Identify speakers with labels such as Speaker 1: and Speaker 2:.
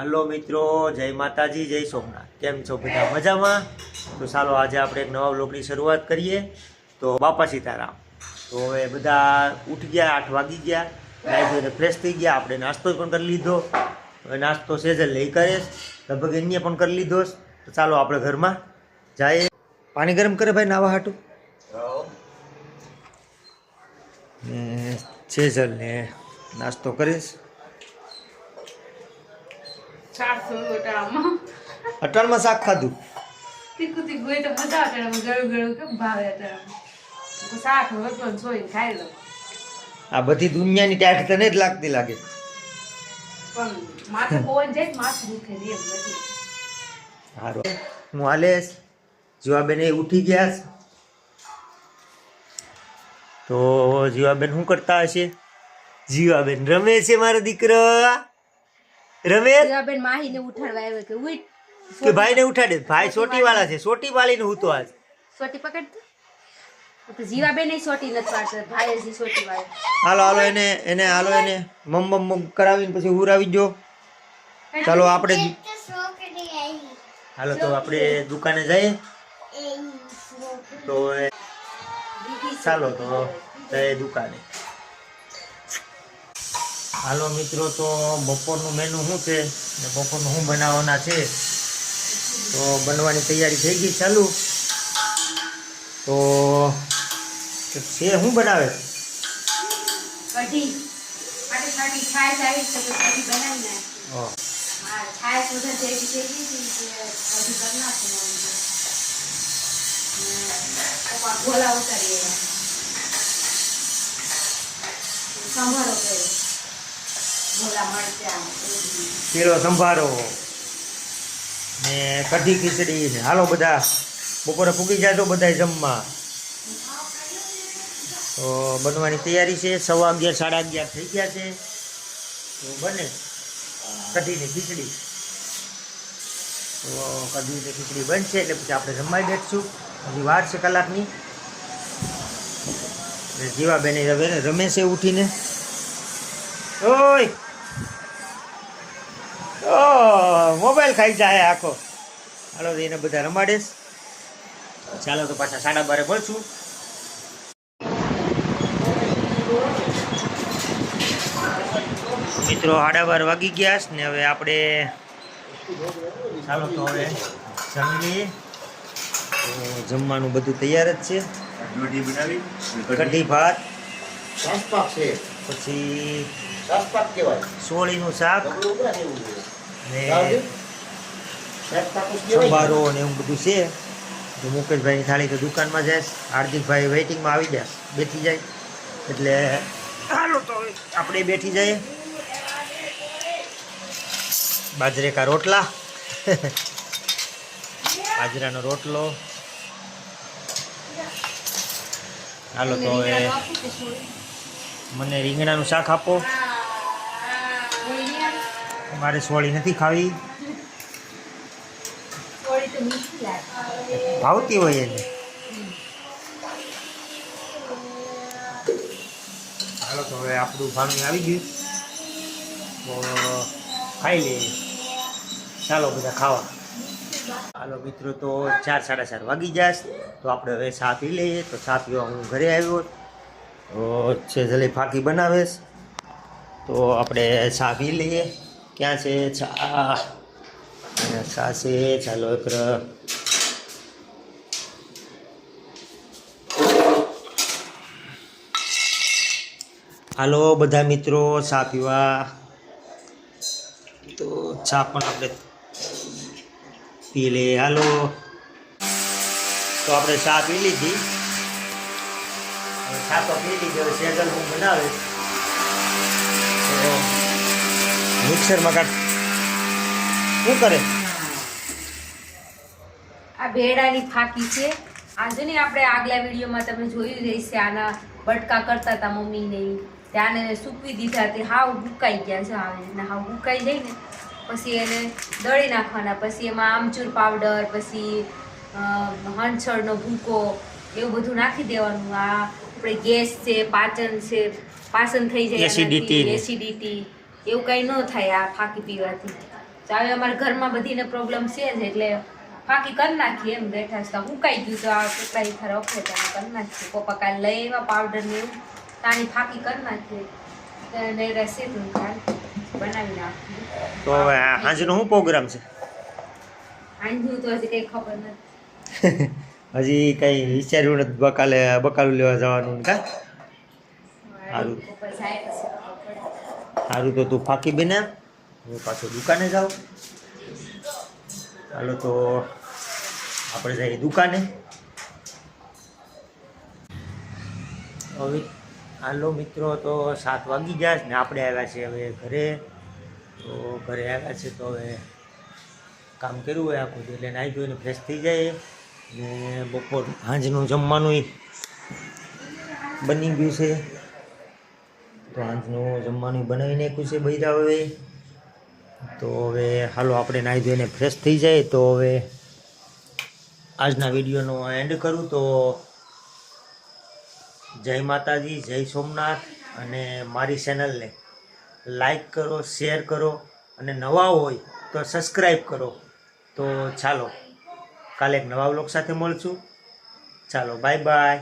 Speaker 1: હાલો મિત્રો, જય માતાજી, જય સોમનાથ। કેમ છો બધા? મજામાં? તો ચાલો આજે આપણે એક નવા વ્લોગની શરૂઆત કરીએ। તો બાપા સીતારામ। તો હવે બધા ઉઠી ગયા, 8 વાગી ગયા, નાઈ ધોઈને ફ્રેશ થઈ ગયા। આપણે નાસ્તો પણ કરી લીધો। હવે નાસ્તો સેજલ લઈ કરે, લગભગ એને પણ કરી લીધો। તો ચાલો આપણે ઘરમાં જઈએ। પાણી ગરમ કરે ભાઈ નાવા હાટું ને સેજલ ને નાસ્તો કરીશ। અટાણમાં શાક ખાધું
Speaker 2: તીખું તીખું હોય તો મજા આવે, ગળું ગળું કેમ ભાવે અત્યારે શાક રોટલો છોડીને ખાઈ લો।
Speaker 1: આ બધી દુનિયાની ટાઈટ તને જ લાગતી લાગે,
Speaker 2: પણ માથે પવન જાય માથું દુખે એમ નથી।
Speaker 1: સારું હું હાલેશ। જીવાબેન એ ઉઠી ગયા છે। તો જીવાબેન શું કરતા હશે? જીવાબેન રમે છે, મારો દીકરો રમે।
Speaker 2: જીવાબેન માહીને ઉઠાડવા આવ્યો કે ઉઠ
Speaker 1: કે ભાઈને ઉઠાડે? ભાઈ સોટી વાળા છે, સોટી વાળીને હું તો આજ
Speaker 2: સોટી પકડ તો જીવાબેન એ સોટી નથી પાડતો, ભાઈ જ સોટી વાળે।
Speaker 1: હાલો હાલો એને હાલો એને મમ કરાવીને પછી ઉરાવી દો। ચાલો આપણે હાલો તો આપણે દુકાને જઈએ। તો ચાલો તો જઈએ દુકાને। હાલો મિત્રો, તો બપોરનું મેનુ શું છે ને બપોરનું શું બનાવવાના છે, તો બનવાની તૈયારી થઈ ગઈ ચાલુ। તો છે શું બનાવે?
Speaker 2: કઢી પાટી છાશ આવી છે તો કઢી બનાવી નાખ।
Speaker 1: ઓહ
Speaker 2: હા, છાશ ઉધર જેવી થઈ ગઈ છે કઢી કરી નાખો। પપ્પા ગોલા ઉતારીએ સંભારો કર્યો, ગોલા મરચાં
Speaker 1: શીરો સંભારો ને કઢી ખીચડી ને હાલો બધા બપોરે પૂગી જાય તો બધા જમવા। તો બનવાની તૈયારી છે, 11:15 11:30 થઈ ગયા છે। તો બને કઢી ને ખીચડી। તો કઢી ને ખીચડી બનશે એટલે પછી આપણે જમવાઈ બેઠશું। હજી વાર છે કલાકની। જીવાબેન હવે રમે છે ઉઠીને। ઓય મોબાઈલ ખાઈ જાય આખો। હાલો એને બધા રમાડેશ। ચાલો તો પાછા 12:30 મળશું। મિત્રો 12:30 વાગી ગયા ને હવે આપણે ચાલો તો હવે જમી લઈએ। તો જમવાનું બધું તૈયાર જ છે, કઢી ભાત પછી સોળીનું શાક ને સંભારો ને એવું બધું છે। તો મુકેશભાઈની થાળી તો દુકાનમાં જાય, હાર્દિકભાઈ વેઇટિંગમાં આવી જાય, બેઠી જાય એટલે હાલો તો આપણે બેઠી જઈએ। બાજરે કા રોટલા બાજરાનો રોટલો। હાલો તો હવે મને રીંગણાનું શાક આપો, મારે સોળી નથી ખાવી, ભાવતી હોય એને। હાલો તો હવે આપણું ભાવની આવી ગયું તો ખાઈ લઈએ। ચાલો બધા ખાવા। હાલો મિત્રો, તો 4 4:30 વાગી જાય તો આપણે હવે ચા પી લઈએ। તો ચા પીવા હું ઘરે આવ્યો તો છે જલે ફાકી બનાવેશ, તો આપણે ચા પી લઈએ। ક્યાં છે ચા? ચા છે, ચાલો એક હાલો બધા મિત્રો ચા પીવા। તો ચા પણ આપણે પી લઈએ। હાલો તો આપણે ચા પી લીધી, ચા તો પી લીધી। હવે સેજલ હું બનાવે તો મિક્સરમાં કાઢ શું કરે?
Speaker 2: આ ભેડાની ફાકી છે। આજે ને આપણે આગલા વિડીયોમાં તમે જોયું જ હશે, આના બટકા કરતા હતા મમ્મી ને, ત્યાંને સૂકવી દીધા, તે હાવ ભૂકાઈ ગયા છે। આવી રીતના હાવ ભૂકાઈ જાય ને પછી એને દળી નાખવાના, પછી એમાં આમચૂર પાવડર, પછી હંચળનો ભૂકો એવું બધું નાખી દેવાનું। આ આપણે ગેસ છે, પાચન થઈ જાય, એસિડિટી એવું કંઈ ન થાય આ ફાકી પીવાથી। તો હવે અમારા ઘરમાં બધીને પ્રોબ્લેમ છે જ એટલે ફાંકી કરી નાખીએ એમ બેઠા છે ઉકાઈ ગયું તો આ કેટલા ઈથર ઓકે તમે કરી નાખીએ પપ્પા કાલે લઈ આવ્યા પાવડર ને એવું તાણી ફાંકી કરી નાખીએ અને રહેશે તો બનાવી નાખીએ
Speaker 1: તો હવે સાંજનો શું પ્રોગ્રામ છે?
Speaker 2: આંધ્યું તો હજી કંઈ ખબર નથી.
Speaker 1: હજી કઈ વિચાર્યું નથી. બકાલું લેવા જવાનું કા? સારું.
Speaker 2: પપ્પા જાય પછી ખબર પડે.
Speaker 1: સારું તો તું ફાંકી બેને હું પાછો દુકાને જાઉં. ચાલો તો આપણે જઈએ દુકાને. હવે હાલો મિત્રો, તો 7 વાગી જાય ને આપણે આવ્યા છે હવે ઘરે. તો ઘરે આવ્યા છે તો હવે કામ કર્યું હોય આખું એટલે નાહી ધોઈને ફ્રેશ થઈ જાય ને બપોર સાંજનું જમવાનું બની ગયું છે. તો સાંજનું જમવાનું બનાવી નાખ્યું છે બૈરા હવે. તો હવે હાલો આપણે નાહી ધોઈને ફ્રેશ થઈ જાય. તો હવે આજના વિડીયોનો એન્ડ કરું. તો જય માતાજી, જય સોમનાથ. અને મારી ચેનલને લાઈક કરો, શેર કરો અને નવા હોય તો સબસ્ક્રાઈબ કરો. તો ચાલો કાલે એક નવા વ્લોગ સાથે મળશું. ચાલો બાય બાય.